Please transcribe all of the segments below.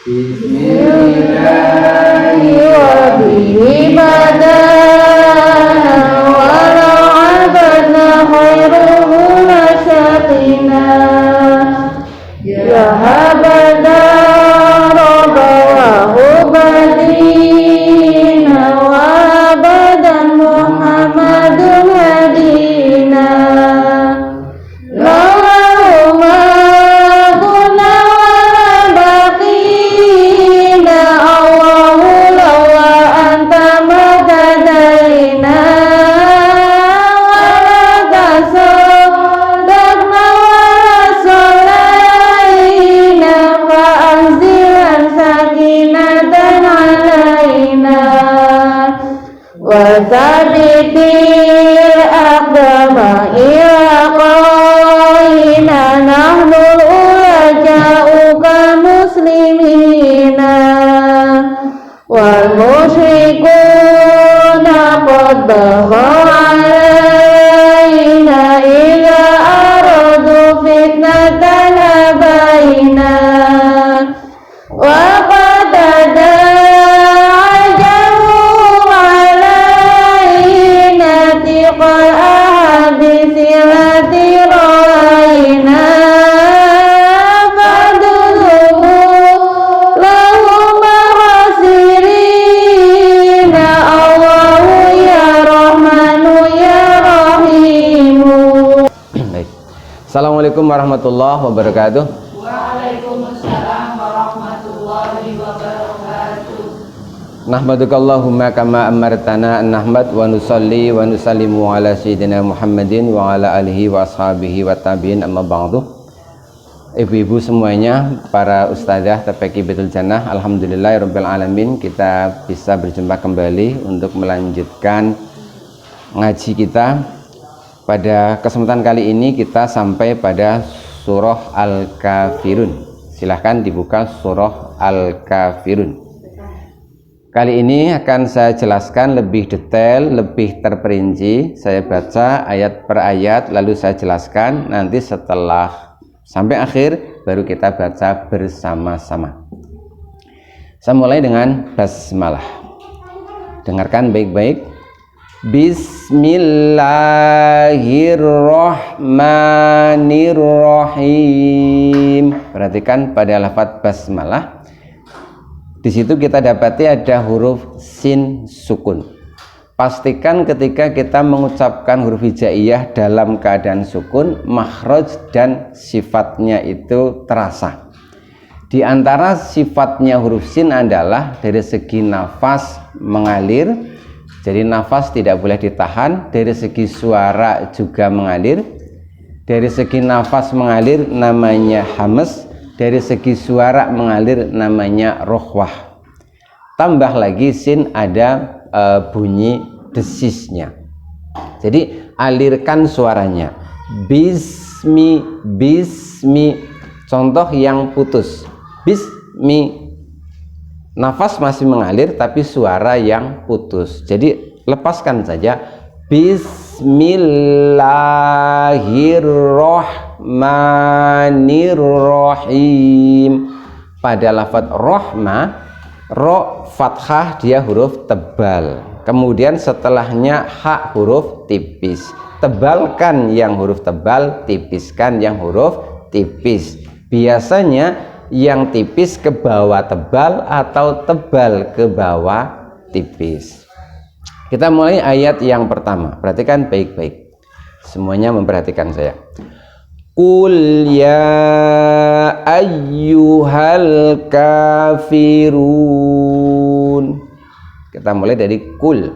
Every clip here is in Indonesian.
Bismillahi wa bihi badana walau abadna khairuhu masyaqina ya habada rabawahu badina wa abadan muhammadun hadina Wasabitil aqdama ilaqaina nahnul ulaja'uka muslimina wal musyrikuna qad baghaw alaina ila aradu fitnatan abaina wa qadada Assalamualaikum warahmatullahi wabarakatuh. Waalaikumsalam warahmatullahi wabarakatuh. Nahmadukallahumma kama amartana an nahmad wa nusalli wa nusallimu ala sayyidina Muhammadin wa ala alihi wa ashabihi wa tabi'in amma ba'du. Ibu-ibu semuanya, para ustadzah TPQ Baitul Jannah, alhamdulillahirabbil alamin, kita bisa berjumpa kembali untuk melanjutkan ngaji kita. Pada kesempatan kali ini kita sampai pada surah Al-Kafirun. Silahkan dibuka surah Al-Kafirun. Kali ini akan saya jelaskan lebih detail, lebih terperinci. Saya baca ayat per ayat lalu saya jelaskan. Nanti setelah sampai akhir baru kita baca bersama-sama. Saya mulai dengan basmalah. Dengarkan baik-baik. Bismillahirrahmanirrahim. Perhatikan pada lafaz basmalah. Di situ kita dapati ada huruf sin sukun. Pastikan ketika kita mengucapkan huruf hijaiyah dalam keadaan sukun, makhraj dan sifatnya itu terasa. Di antara sifatnya huruf sin adalah dari segi nafas mengalir. Jadi nafas tidak boleh ditahan. Dari segi suara juga mengalir. Dari segi nafas mengalir namanya hamas. Dari segi suara mengalir namanya rohwah. Tambah lagi sin ada bunyi desisnya. Jadi alirkan suaranya. Bismi, bismi. Contoh yang putus. Bismi. Nafas masih mengalir tapi suara yang putus. Jadi lepaskan saja. Bismillahirrahmanirrahim. Pada lafaz rahma, ro fathah dia huruf tebal. Kemudian setelahnya ha huruf tipis. Tebalkan yang huruf tebal, tipiskan yang huruf tipis. Biasanya yang tipis ke bawah tebal atau tebal ke bawah tipis. Kita mulai ayat yang pertama. Perhatikan baik-baik. Semuanya memperhatikan saya. Qul ya ayyuhal kafirun. Kita mulai dari kul.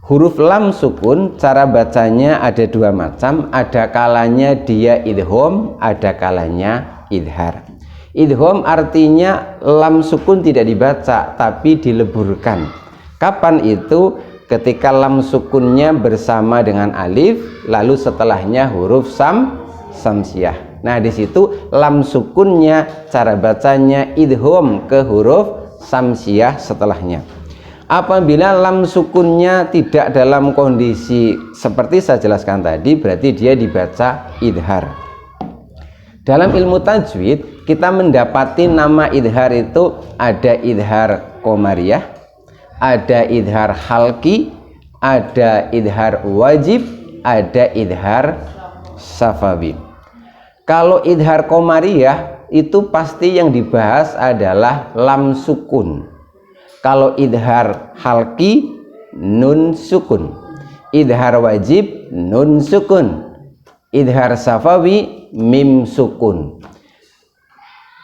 Huruf lam sukun, cara bacanya ada dua macam. Ada kalanya dia idgham, ada kalanya idhar. Idgham artinya lam sukun tidak dibaca tapi dileburkan. Kapan itu? Ketika lam sukunnya bersama dengan alif, lalu setelahnya huruf samsiah. Nah, di situ lam sukunnya cara bacanya idgham ke huruf samsiah setelahnya. Apabila lam sukunnya tidak dalam kondisi seperti saya jelaskan tadi, berarti dia dibaca idhar. Dalam ilmu tajwid kita mendapati nama idhar itu ada idhar qamariyah, ada idhar halki, ada idhar wajib, ada idhar safawi. Kalau idhar qamariyah itu pasti yang dibahas adalah lam sukun. Kalau idhar halki nun sukun, idhar wajib nun sukun, idhar safawi mim sukun.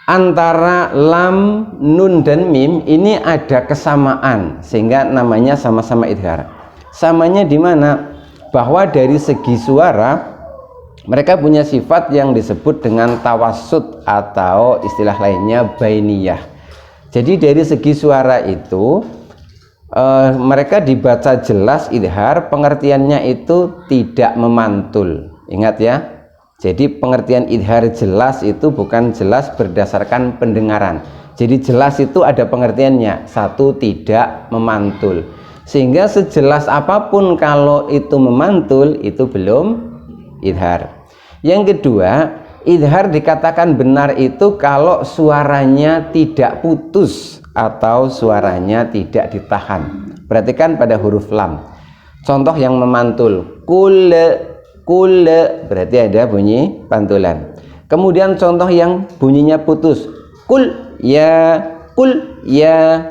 Antara lam, nun dan mim ini ada kesamaan sehingga namanya sama-sama idhar. Samanya di mana? Bahwa dari segi suara mereka punya sifat yang disebut dengan tawassut atau istilah lainnya bainiyah. Jadi dari segi suara itu mereka dibaca jelas idhar, pengertiannya itu tidak memantul. Ingat ya. Jadi pengertian idhar jelas itu bukan jelas berdasarkan pendengaran. Jadi jelas itu ada pengertiannya, satu tidak memantul. Sehingga sejelas apapun kalau itu memantul itu belum idhar. Yang kedua, idhar dikatakan benar itu kalau suaranya tidak putus atau suaranya tidak ditahan. Perhatikan pada huruf lam. Contoh yang memantul, kule, kule, berarti ada bunyi pantulan. Kemudian contoh yang bunyinya putus, kul ya,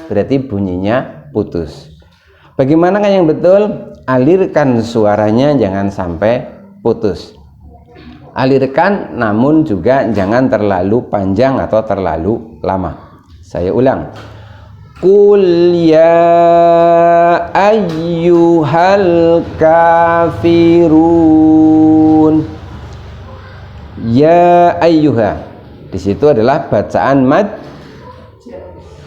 berarti bunyinya putus. Bagaimana yang betul? Alirkan suaranya, jangan sampai putus. Alirkan, namun juga jangan terlalu panjang atau terlalu lama. Saya ulang. Qul ya ayyuhal kafirun. Ya ayyuha. Di situ adalah bacaan mad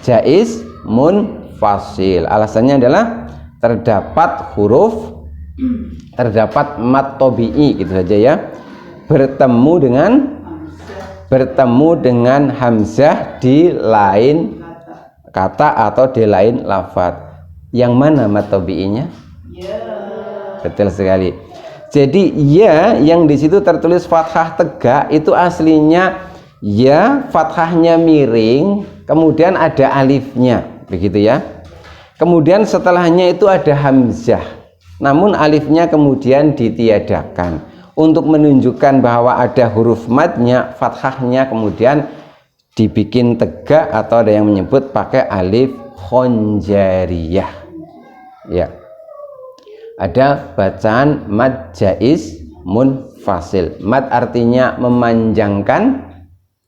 jaiz munfasil. Alasannya adalah terdapat mad tabi'i, gitu saja ya. Bertemu dengan hamzah di lain kata atau di lain lafadz. Yang mana mad tabi'inya? Betul sekali. Jadi ya yang di situ tertulis fathah tegak itu aslinya ya, fathahnya miring, kemudian ada alifnya, begitu ya. Kemudian setelahnya itu ada hamzah, namun alifnya kemudian ditiadakan untuk menunjukkan bahwa ada huruf madnya, fathahnya kemudian dibikin tegak atau ada yang menyebut pakai alif khonjariyah. Ya. Ada bacaan mad jaiz munfasil. Mad artinya memanjangkan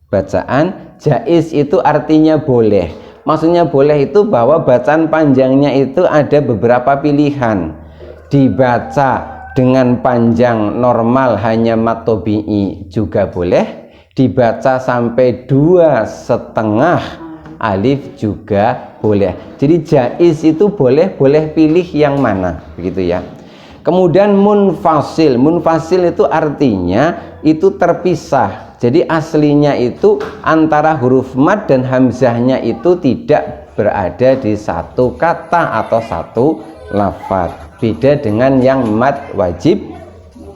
bacaan, jaiz itu artinya boleh. Maksudnya boleh itu bahwa bacaan panjangnya itu ada beberapa pilihan. Dibaca dengan panjang normal hanya mad tabi'i juga boleh, dibaca sampai 2,5 alif juga boleh. Jadi jaiz itu boleh pilih yang mana, begitu ya. Kemudian munfasil itu artinya itu terpisah. Jadi aslinya itu antara huruf mad dan hamzahnya itu tidak berada di satu kata atau satu lafadz. Beda dengan yang mad wajib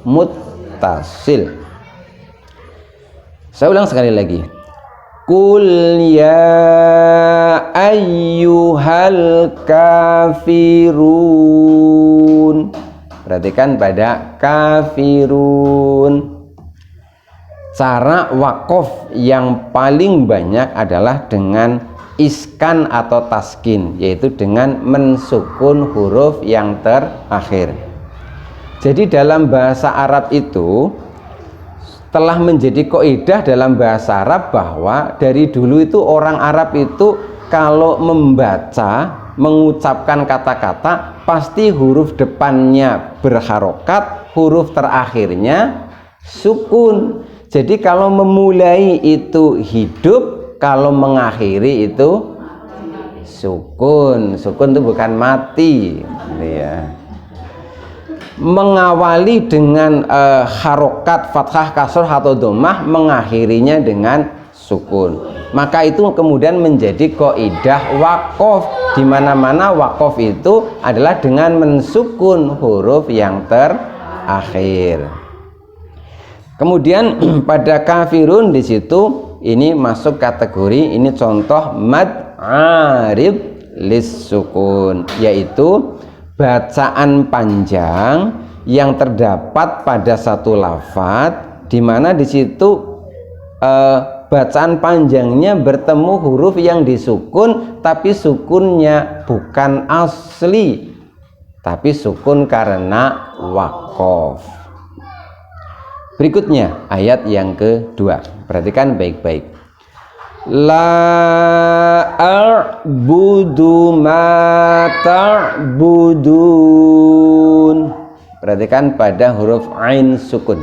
muttasil. Saya ulang sekali lagi. Qul ya ayyuhal kafirun. Perhatikan pada kafirun. Cara wakof yang paling banyak adalah dengan iskan atau taskin, yaitu dengan mensukun huruf yang terakhir. Jadi dalam bahasa Arab itu telah menjadi kaidah dalam bahasa Arab bahwa dari dulu itu orang Arab itu kalau membaca, mengucapkan kata-kata pasti huruf depannya berharokat, huruf terakhirnya sukun. Jadi kalau memulai itu hidup, kalau mengakhiri itu sukun. Sukun itu bukan mati, ya. Mengawali dengan harokat fathah, kasroh atau dhammah, mengakhirinya dengan sukun. Maka itu kemudian menjadi kaidah waqaf, di mana-mana waqaf itu adalah dengan mensukun huruf yang terakhir. Kemudian pada kafirun di situ ini masuk kategori, ini contoh mad arid lis sukun, yaitu bacaan panjang yang terdapat pada satu lafadz di mana di situ bacaan panjangnya bertemu huruf yang disukun, tapi sukunnya bukan asli, tapi sukun karena waqaf. Berikutnya ayat yang kedua, perhatikan baik-baik. La a'budu ma ta'budun. Perhatikan pada huruf ain sukun.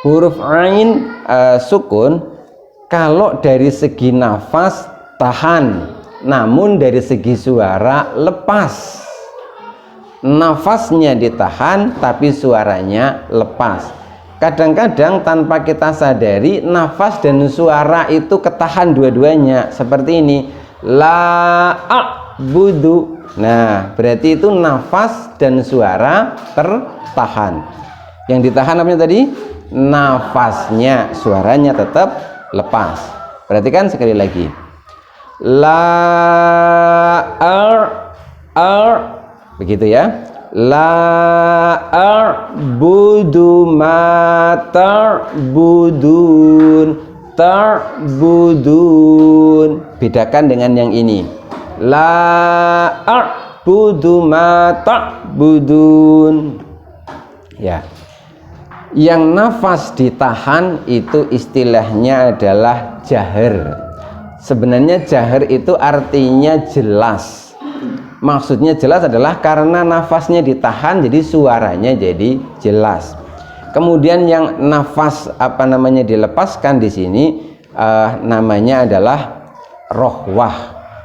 Huruf ain sukun kalau dari segi nafas tahan, namun dari segi suara lepas. Nafasnya ditahan tapi suaranya lepas. Kadang-kadang tanpa kita sadari nafas dan suara itu ketahan dua-duanya, seperti ini, la a'budu. Nah, berarti itu nafas dan suara tertahan. Yang ditahan apa tadi? Nafasnya, suaranya tetap lepas. Perhatikan sekali lagi, la begitu ya. La a'budu ma ta'budun. Bedakan dengan yang ini, la a'budu ma ta'budun. Ya, yang nafas ditahan itu istilahnya adalah jahar. Sebenarnya jahar itu artinya jelas. Maksudnya jelas adalah karena nafasnya ditahan, jadi suaranya jadi jelas. Kemudian yang nafas dilepaskan di sini namanya adalah rohwah.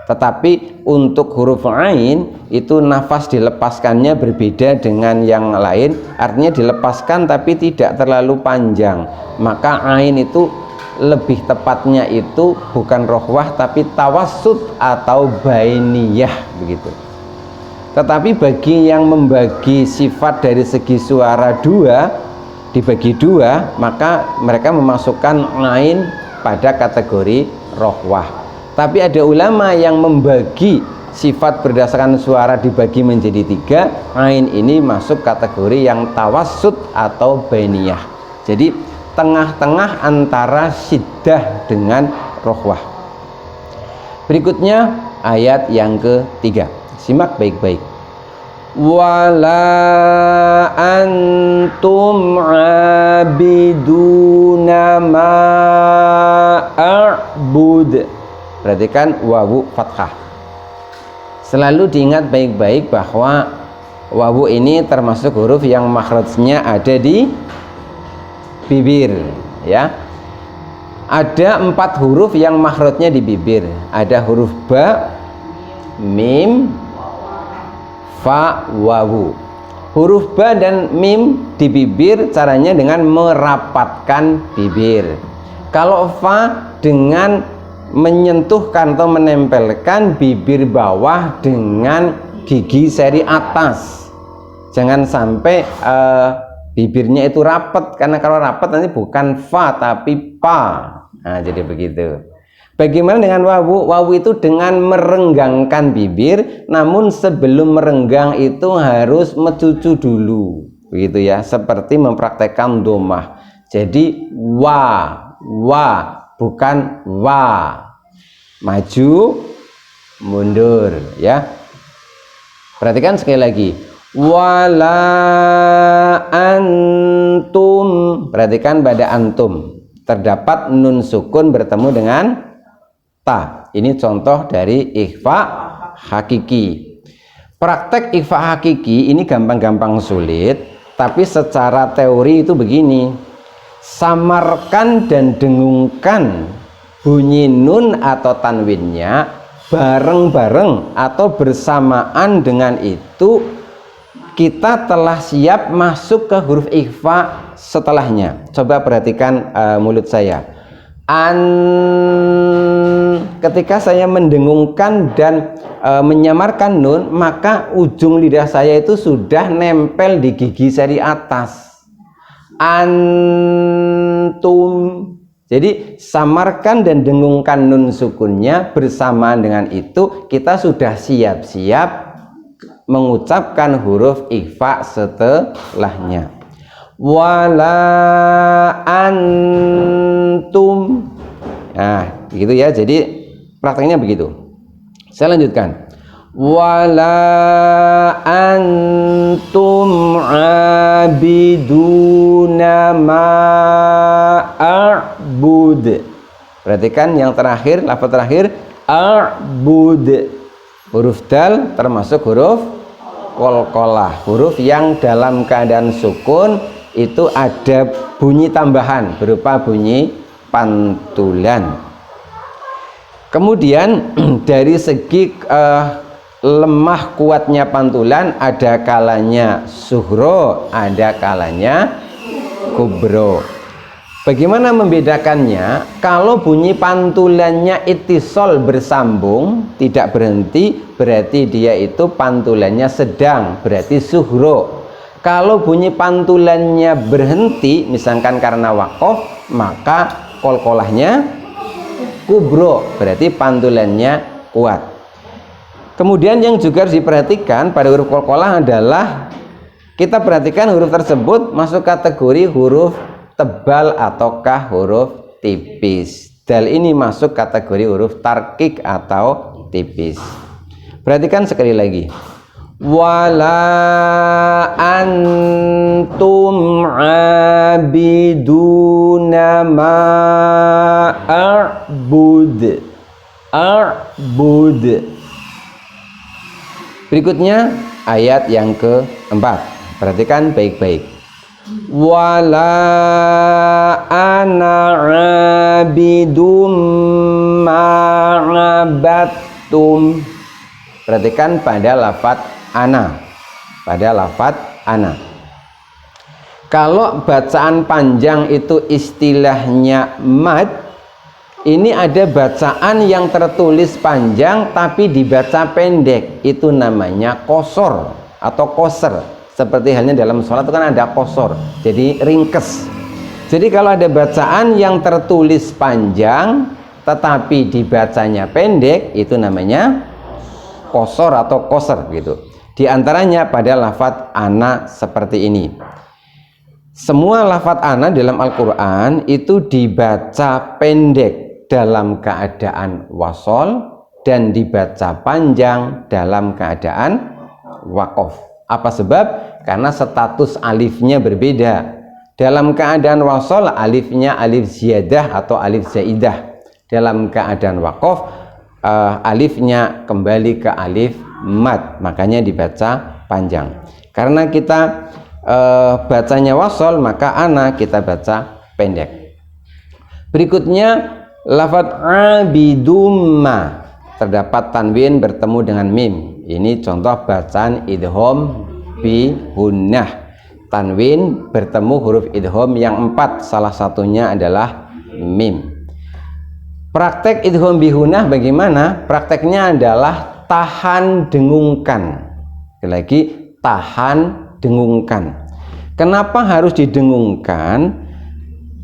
Tetapi untuk huruf ain itu nafas dilepaskannya berbeda dengan yang lain, artinya dilepaskan tapi tidak terlalu panjang. Maka ain itu lebih tepatnya itu bukan rohwah tapi tawassut atau bainiyah begitu. Tetapi bagi yang membagi sifat dari segi suara dibagi dua, maka mereka memasukkan ain pada kategori rohwah. Tapi ada ulama yang membagi sifat berdasarkan suara dibagi menjadi tiga, ain ini masuk kategori yang tawassut atau bainiyah. Jadi tengah-tengah antara syiddah dengan rohwah. Berikutnya ayat yang ketiga, simak baik-baik. Wala antum abiduna ma a'bud. Perhatikan wawu fathah. Selalu diingat baik-baik bahwa wawu ini termasuk huruf yang makhrajnya ada di bibir, ya. Ada 4 huruf yang makhrajnya di bibir. Ada huruf ba, mim, fa, wawu. Huruf ba dan mim di bibir caranya dengan merapatkan bibir. Kalau fa dengan menyentuhkan atau menempelkan bibir bawah dengan gigi seri atas. Jangan sampai bibirnya itu rapat, karena kalau rapat nanti bukan fa tapi pa. Nah, jadi begitu. Bagaimana dengan wawu? Wawu itu dengan merenggangkan bibir, namun sebelum merenggang itu harus mencucu dulu, begitu ya, seperti mempraktekkan domah. Jadi wa bukan wa, maju mundur, ya. Perhatikan sekali lagi, wala antum. Perhatikan pada antum terdapat nun sukun bertemu dengan ta. Ini contoh dari ikhfa hakiki. Praktek ikhfa hakiki ini gampang-gampang sulit, tapi secara teori itu begini: samarkan dan dengungkan bunyi nun atau tanwinnya bareng-bareng atau bersamaan, dengan itu kita telah siap masuk ke huruf ikhfa setelahnya. Coba perhatikan mulut saya. Ketika saya mendengungkan dan menyamarkan nun, maka ujung lidah saya itu sudah nempel di gigi seri atas. antum. Jadi samarkan dan dengungkan nun sukunnya, bersamaan dengan itu kita sudah siap-siap mengucapkan huruf ikhfa setelahnya. Wala antum. Nah, begitu ya. Jadi prakteknya begitu. Saya lanjutkan. Wala antum abiduna ma a'bud. Perhatikan yang terakhir, lafaz terakhir a'bud. Huruf dal termasuk huruf qalqalah. Huruf yang dalam keadaan sukun itu ada bunyi tambahan berupa bunyi pantulan. Kemudian dari segi lemah kuatnya pantulan, ada kalanya suhro, ada kalanya kubro. Bagaimana membedakannya? Kalau bunyi pantulannya ittisal bersambung, tidak berhenti, berarti dia itu pantulannya sedang, berarti suhro. Kalau bunyi pantulannya berhenti, misalkan karena waqaf, maka qalqalahnya kubro, berarti pantulannya kuat. Kemudian yang juga harus diperhatikan pada huruf qalqalah adalah kita perhatikan huruf tersebut masuk kategori huruf tebal ataukah huruf tipis. Dal ini masuk kategori huruf tarkik atau tipis. Perhatikan sekali lagi. Wala antum abiduna ma a'bud. A'bud. Berikutnya ayat yang keempat. Perhatikan baik-baik. Wala ana abidum ma'abattum. Perhatikan pada lafaz ana. Pada lafaz ana. Kalau bacaan panjang itu istilahnya mad, ini ada bacaan yang tertulis panjang tapi dibaca pendek, itu namanya qosor atau qosr. Seperti halnya dalam sholat itu kan ada qosor, jadi ringkes. Jadi kalau ada bacaan yang tertulis panjang tetapi dibacanya pendek, itu namanya qosor atau qosr gitu. Di antaranya pada lafaz ana seperti ini. Semua lafaz ana dalam Al-Qur'an itu dibaca pendek dalam keadaan wasol dan dibaca panjang dalam keadaan waqaf. Apa sebab? Karena status alifnya berbeda. Dalam keadaan wasol alifnya alif ziyadah atau alif zaidah. Dalam keadaan waqaf alifnya kembali ke alif mad, makanya dibaca panjang. Karena kita bacanya wasol, maka ana kita baca pendek. Berikutnya lafaz abidumma, terdapat tanwin bertemu dengan mim. Ini contoh bacaan idgham bi hunnah. Tanwin bertemu huruf idgham yang 4, salah satunya adalah mim. Praktek idgham bi hunnah bagaimana? Prakteknya adalah tahan dengungkan. Sekali lagi, tahan dengungkan. Kenapa harus didengungkan?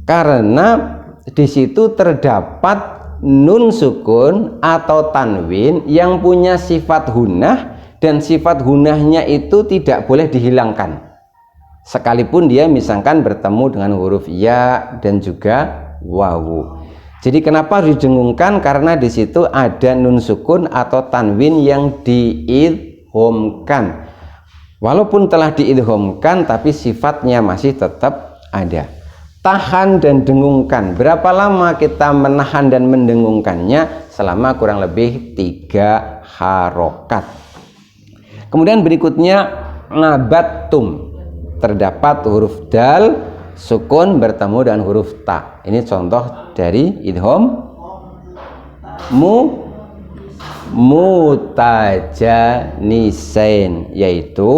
Karena di situ terdapat nun sukun atau tanwin yang punya sifat hunnah, dan sifat hunnahnya itu tidak boleh dihilangkan. Sekalipun dia misalkan bertemu dengan huruf ya dan juga wawu. Jadi kenapa harus didengungkan? Karena di situ ada nun sukun atau tanwin yang diidghamkan. Walaupun telah diidghamkan, tapi sifatnya masih tetap ada. Tahan dan dengungkan. Berapa lama kita menahan dan mendengungkannya? Selama kurang lebih 3 harokat. Kemudian berikutnya nabattum. Terdapat huruf dal sukun bertemu dengan huruf ta. Ini contoh dari idgham mutajanisain, yaitu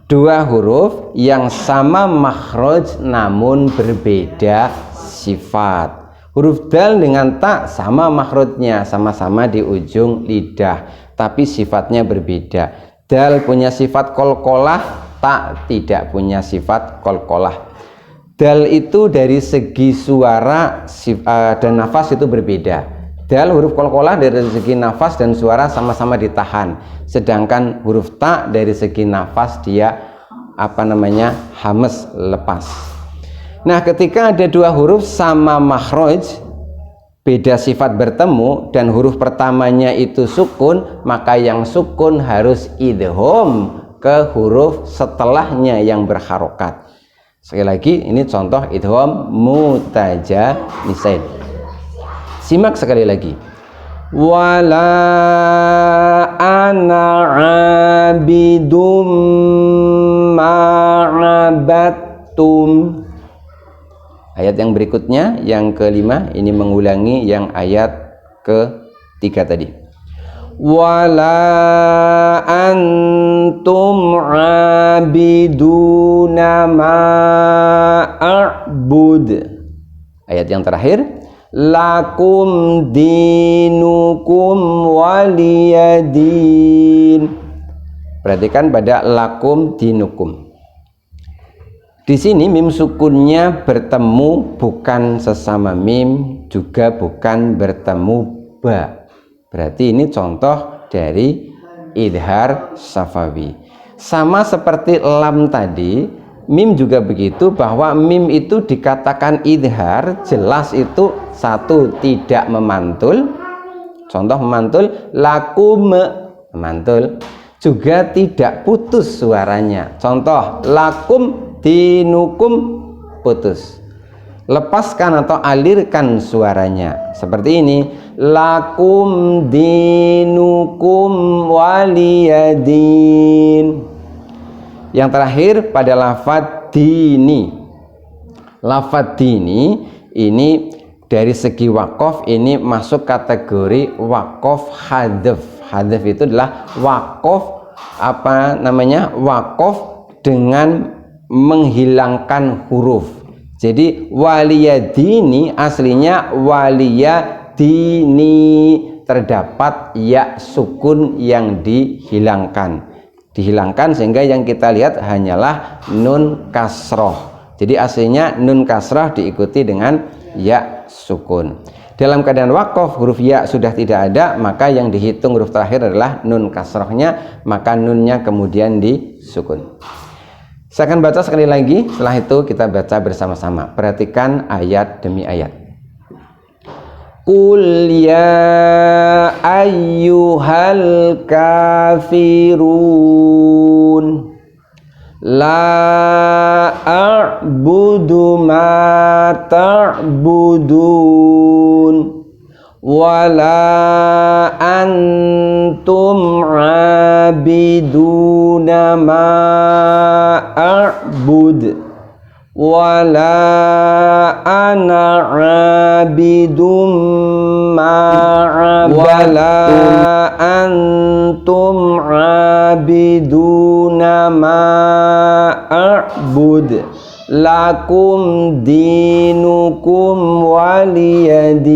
2 huruf yang sama makhraj namun berbeda sifat. Huruf dal dengan ta sama makhrajnya, sama-sama di ujung lidah, tapi sifatnya berbeda. Dal punya sifat qalqalah, ta tidak punya sifat qalqalah. Dal itu dari segi suara dan nafas itu berbeda. Dal huruf qalqalah dari segi nafas dan suara sama-sama ditahan. Sedangkan huruf ta dari segi nafas dia hames, lepas. Nah, ketika ada dua huruf sama makhraj, beda sifat bertemu dan huruf pertamanya itu sukun, maka yang sukun harus idgham ke huruf setelahnya yang berharokat. Sekali lagi, ini contoh idgham mutajanisain. Simak sekali lagi. Wala ana abidum ma'abattum. Ayat yang berikutnya, yang kelima, ini mengulangi yang ayat ketiga tadi. Wala antum abiduna ma'a'bud. Ayat yang terakhir, lakum dinukum waliyadin. Perhatikan pada lakum dinukum. Di sini mim sukunnya bertemu bukan sesama mim, juga bukan bertemu ba. Berarti ini contoh dari idhar safawi. Sama seperti lam tadi, mim juga begitu, bahwa mim itu dikatakan idhar, jelas itu satu, tidak memantul. Contoh memantul, lakum, memantul. Juga tidak putus suaranya. Contoh, lakum dinukum, putus. Lepaskan atau alirkan suaranya seperti ini, lakum dinukum waliyadin. Yang terakhir pada lafadz dini. Lafadz dini ini dari segi waqaf ini masuk kategori waqaf hadzf. Hadzf itu adalah waqaf waqaf dengan menghilangkan huruf. Jadi waliyadini aslinya waliyadini, terdapat ya sukun yang dihilangkan sehingga yang kita lihat hanyalah nun kasroh. Jadi aslinya nun kasroh diikuti dengan ya sukun. Dalam keadaan waqaf huruf ya sudah tidak ada, maka yang dihitung huruf terakhir adalah nun kasrohnya, maka nunnya kemudian disukun. Saya akan baca sekali lagi, setelah itu kita baca bersama-sama. Perhatikan ayat demi ayat. Qul ya ayyuhal kafirun la a'budu ma ta'budun wala antum abiduna ma a'bud wala ana abidum ma'abadtum wala antum abiduna ma a'bud lakum dinukum waliyadin.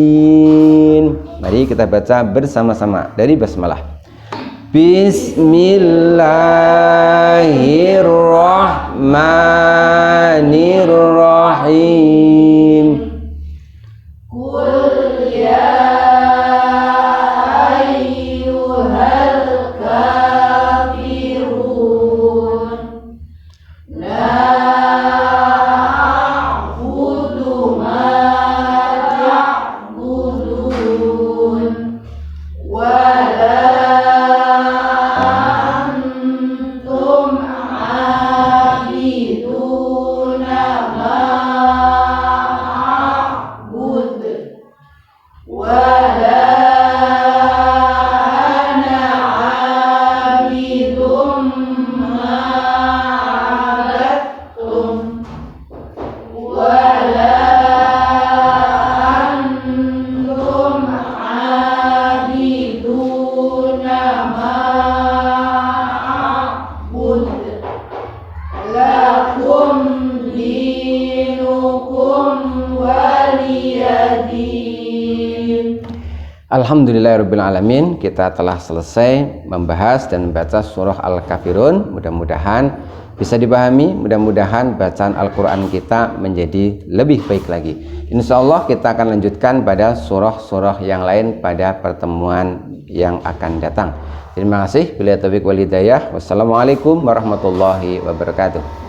Mari kita baca bersama-sama dari basmalah. Bismillahirrahmanirrahim. Qul ya ayyuhal kafirun la a'budu ma ta'budun wala Alhamdulillahirrabbilalamin, kita telah selesai membahas dan membaca surah Al-Kafirun. Mudah-mudahan bisa dipahami. Mudah-mudahan bacaan Al-Quran kita menjadi lebih baik lagi. Insya Allah kita akan lanjutkan pada surah-surah yang lain pada pertemuan yang akan datang. Terima kasih. Billahi taufiq wal hidayah. Wassalamualaikum warahmatullahi wabarakatuh.